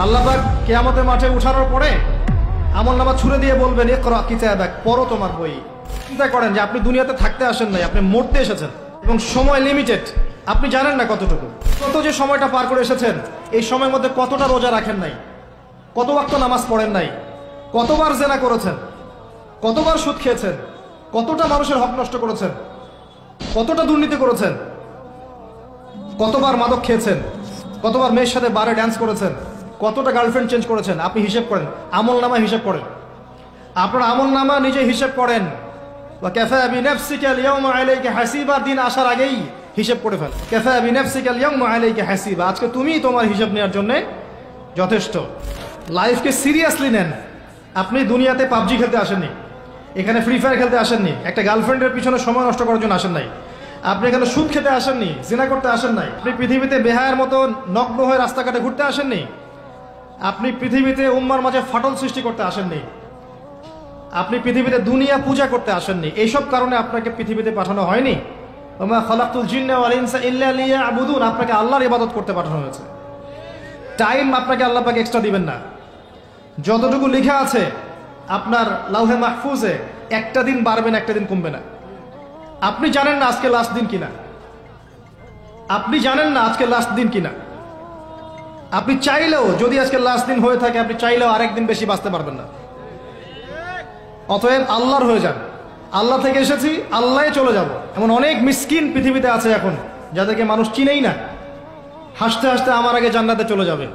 আল্লাহ পাক কিয়ামতের মাঠে উঠানোর পরে আমলনামা ছুঁড়ে দিয়ে বলবেন ইকরা কিতাবাক, পড়ো তোমার বই। চিন্তা করেন যে আপনি দুনিয়াতে থাকতে আসেন নাই, আপনি মরতে এসেছেন এবং সময় লিমিটেড, আপনি জানেন না কতটুকু। কত যে সময়টা পার করে এসেছেন, এই সময়ের মধ্যে কতটা রোজা রাখেন নাই, কত ওয়াক্ত নামাজ পড়েন নাই, কতবার জেনা করেছেন, কতবার সুদ খেয়েছেন, কতটা মানুষের হক নষ্ট করেছেন, কতটা দুর্নীতি করেছেন, কতবার মাদক খেয়েছেন, কতবার মেয়ের সাথে বারে ড্যান্স করেছেন, কতটা গার্লফ্রেন্ড চেঞ্জ করেছেন। আপনি হিসেব করেন, আমল নামা হিসেব করেন, আপনার আমল নামা নিজে হিসেব করেন। কাফা বিনাফসিকা আল-ইয়াওমা আলাইকা হাসিবা, দিন আসার আগেই হিসেব করে ফেল। কাফা বিনাফসিকা আল-ইয়াওমা আলাইকা হাসিবা, আজকে তুমিই তোমার হিসাব নেওয়ার জন্য যথেষ্ট। লাইফকে সিরিয়াসলি নেন। আপনি দুনিয়াতে পাবজি খেলতে আসেননি, এখানে ফ্রি ফায়ার খেলতে আসেননি, একটা গার্লফ্রেন্ডের পিছনে সময় নষ্ট করার জন্য আসেন নাই, আপনি এখানে সুদ খেতে আসেননি, জিনা করতে আসেন নাই, আপনি পৃথিবীতে বেহায়ার মতো নগ্ন হয়ে রাস্তাঘাটে ঘুরতে আসেননি, আপনি পৃথিবীতে উম্মার মাঝে ফাটল সৃষ্টি করতে আসেননি, আপনি পৃথিবীতে দুনিয়া পূজা করতে আসেননি। এইসব কারণে আপনাকে পৃথিবীতে পাঠানো হয়নি। ওমা খালাকতুল জিন্না ওয়াল ইনসা ইল্লা লিয়াবুদুন, আপনাকে আল্লাহর ইবাদত করতে পাঠানো হয়েছে। টাইম আপনাকে আল্লাহ পাক এক্সট্রা দিবেন না। যতটুকু লেখা আছে আপনার লাউহে মাহফুজে, একটা দিন বাড়বেন, একটা দিন কমবে না। আপনি জানেন না আজকে লাস্ট দিন কিনা, আপনি জানেন না আজকে লাস্ট দিন কিনা। আপনি চাইলেও, যদি আজকে লাস্ট দিন হয়ে থাকে, আপনি চাইলেও আরেকদিন বেশি বাঁচতে পারবেন না। অতএব আল্লাহর হয়ে যান। আল্লাহ থেকে এসেছি, আল্লাহে চলে যাব। এমন অনেক মিসকিন পৃথিবীতে আছে এখন, যাদেরকে মানুষ চিনেই না, হাসতে হাসতে আমার আগে জান্নাতে চলে যাবে।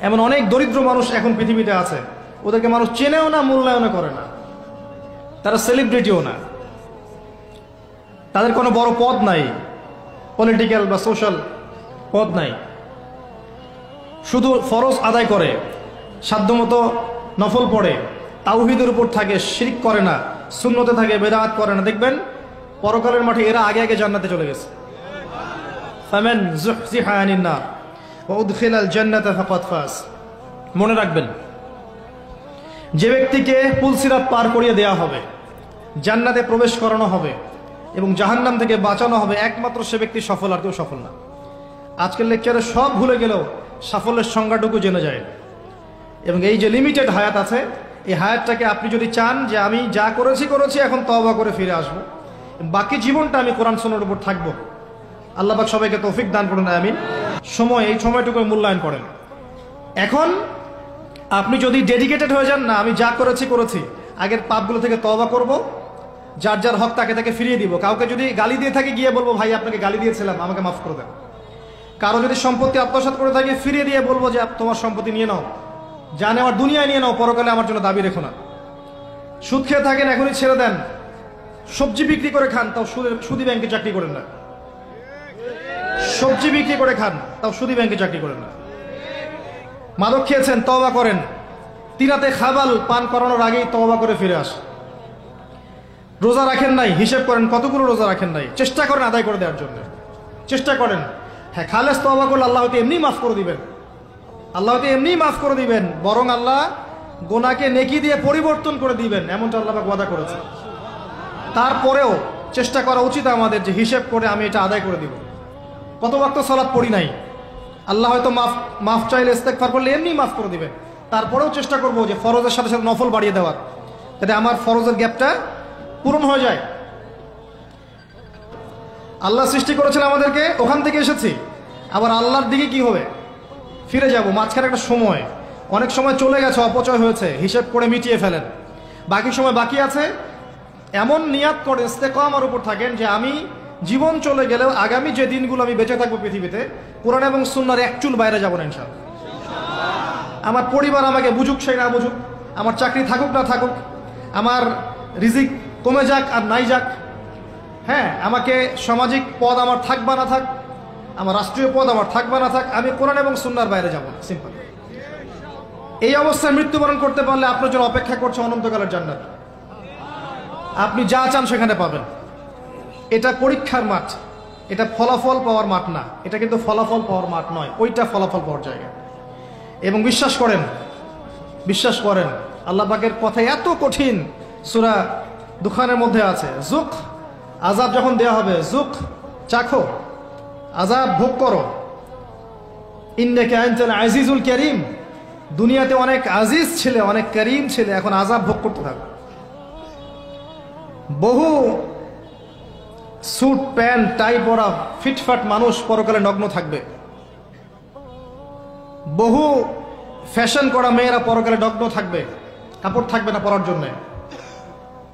এমন অনেক দরিদ্র মানুষ এখন পৃথিবীতে আছে, ওদেরকে মানুষ চেনেও না, মূল্যায়নও করে না, তারা সেলিব্রিটিও না, তাদের কোনো বড় পদ নাই, পলিটিক্যাল বা সোশ্যাল পদ নাই, শুধু ফরজ আদায় করে, সাধ্যমতো নফল পড়ে, তাওহীদের উপর থাকে, শিরক করে না, সুন্নতে থাকে, বেদাত করে না। দেখবেন পরকালের মাঠে এরা আগে আগে জান্নাতে চলে গেছে। ফামান যুহজিহা আনিন নার ওয়া উদখিলাল জান্নাতা ফাকাদ ফাজ। মনে রাখবেন, যে ব্যক্তিকে পুলসিরাত পার করিয়ে দেওয়া হবে, জান্নাতে প্রবেশ করানো হবে এবং জাহান্নাম থেকে বাঁচানো হবে, একমাত্র সে ব্যক্তি সফল, আর কেউ সফল না। আজকের লেকচারে সব ভুলে গেলেও সাফল্যের সংজ্ঞাটুকু জেনে যায়। এবং এই যে লিমিটেড হায়াত আছে, এই হায়াতটাকে আপনি যদি চান যে আমি যা করেছি এখন তওবা করে ফিরে আসবো, বাকি জীবনটা আমি কোরআন সুন্নাহর উপর থাকবো, আল্লাহ পাক সবাইকে তৌফিক দান করুন, আমিন। এই সময়টুকু মূল্যায়ন করেন। এখন আপনি যদি ডেডিকেটেড হয়ে যান, না আমি যা করেছি, আগের পাপগুলো থেকে তওবা করব, যার যার হক তাকে ফিরিয়ে দিব। কাউকে যদি গালি দিয়ে থাকি, গিয়ে বলবো ভাই আপনাকে গালি দিয়েছিলাম, আমাকে মাফ করে দেন। কারো যদি সম্পত্তি আত্মসাৎ করে থাকি, ফিরিয়ে দিয়ে বলবো যে তোমার সম্পত্তি নিয়ে নাও, যা নেওয়ার দুনিয়ায় নিয়ে নাও, পরকালে আমার জন্য দাবি রেখো না। সুদ খেয়ে থাকেন, এখনই ছেড়ে দেন। সবজি বিক্রি করে খান, তাও সুদী ব্যাংকে চাকরি করেন না। সবজি বিক্রি করে খান, তাও সুদী ব্যাংকে চাকরি করেন না। মাদক খেয়েছেন, তওবা করেন। তিরাতে খাবাল পান করানোর আগেই তওবা করে ফিরে আসেন। রোজা রাখেন নাই, হিসেব করেন কতগুলো রোজা রাখেন নাই, চেষ্টা করেন আদায় করে দেওয়ার জন্য, চেষ্টা করেন। হ্যাঁ, খালেস তওবা করলে আল্লাহ হয়তো এমনি মাফ করে দিবেন, আল্লাহ হয়তো এমনি মাফ করে দিবেন, বরং আল্লাহ গোনাকে নেকি দিয়ে পরিবর্তন করে দিবেন, এমনটা আল্লাহ পাক ওয়াদা করেছে। তারপরেও চেষ্টা করা উচিত আমাদের যে হিসেব করে আমি এটা আদায় করে দিব। কত ওয়াক্ত সালাত পড়ি নাই, আল্লাহ হয়তো মাফ চাইলে ইস্তেগফার করলে এমনি মাফ করে দিবেন। তারপরেও চেষ্টা করব যে ফরজের সাথে সাথে নফল বাড়িয়ে দেওয়ার, যাতে আমার ফরজের গ্যাপটা পূরণ হয়ে যায়। আল্লাহ সৃষ্টি করেছেন আমাদেরকে, ওখান থেকে এসেছি, আবার আল্লাহর দিকে কি হবে, ফিরে যাব। মাঝখানে একটা সময়, অনেক সময় চলে গেছে, অপচয় হয়েছে, হিসেব করে মিটিয়ে ফেলেন। বাকি সময় বাকি আছে, এমন নিয়াত করে ইস্তেকামার উপর থাকেন যে আমি জীবন চলে গেলেও আগামী যে দিনগুলো আমি বেঁচে থাকবো পৃথিবীতে, কোরআন এবং সুন্নাহর এক চুল বাইরে যাব না ইনশাআল্লাহ। আমার পরিবার আমাকে বুঝুক সেই না বুঝুক, আমার চাকরি থাকুক না থাকুক, আমার রিজিক কমে যাক আর নাই যাক, হ্যাঁ, আমাকে সামাজিক পদ আমার থাক বা না থাক, আমার রাষ্ট্রীয় পদ আমার থাক বা না থাক, আমি কোরআন এবং সুন্নাহর বাইরে যাব না, সিম্পল। এই অবস্থায় মৃত্যুবরণ করতে পারলে আপনার জন্য অপেক্ষা করছে অনন্তকালের জান্নাত। আপনি যা চান সেখানে পাবেন। এটা পরীক্ষার মাঠ, এটা ফলাফল পাওয়ার মাঠ না, এটা কিন্তু ফলাফল পাওয়ার মাঠ নয়, ওইটা ফলাফল পাওয়ার জায়গা। এবং বিশ্বাস করেন আল্লাহ পাকের কথা এত কঠিন, সূরা দুখানের মধ্যে আছে, যুক, আযাব যখন দেওয়া হবে, যুক, চাখো, আযাব ভোগ করো, ইন্নাকা আনতাল আজিজুল কারীম, দুনিয়াতে অনেক আজিজ ছিলে, অনেক করিম ছিলে, এখন আযাব ভোগ করতে থাকো। বহু স্যুট প্যান্ট টাই পরা ফিটফাট মানুষ পরকালে নগ্ন থাকবে। বহু ফ্যাশন করা মেয়েরা পরকালে নগ্ন থাকবে, কাপড় থাকবে না পরার জন্যে।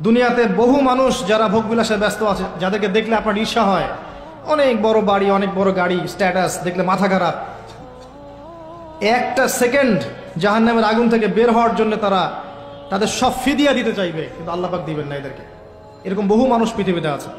দুনিয়াতে বহু মানুষ যারা ভোগবিলাসে ব্যস্ত আছে, যাদেরকে দেখলে আপনার ঈর্ষা হয়, অনেক বড় বাড়ি, অনেক বড় গাড়ি, স্ট্যাটাস, দেখলে মাথা খারাপ। একটা সেকেন্ড জাহান্নামের আগুন থেকে বের হওয়ার জন্য তারা তাদের সব ফিদিয়া দিতে চাইবে, কিন্তু আল্লাহ পাক দিবেন না এদেরকে। এরকম বহু মানুষ পৃথিবীতে আছে।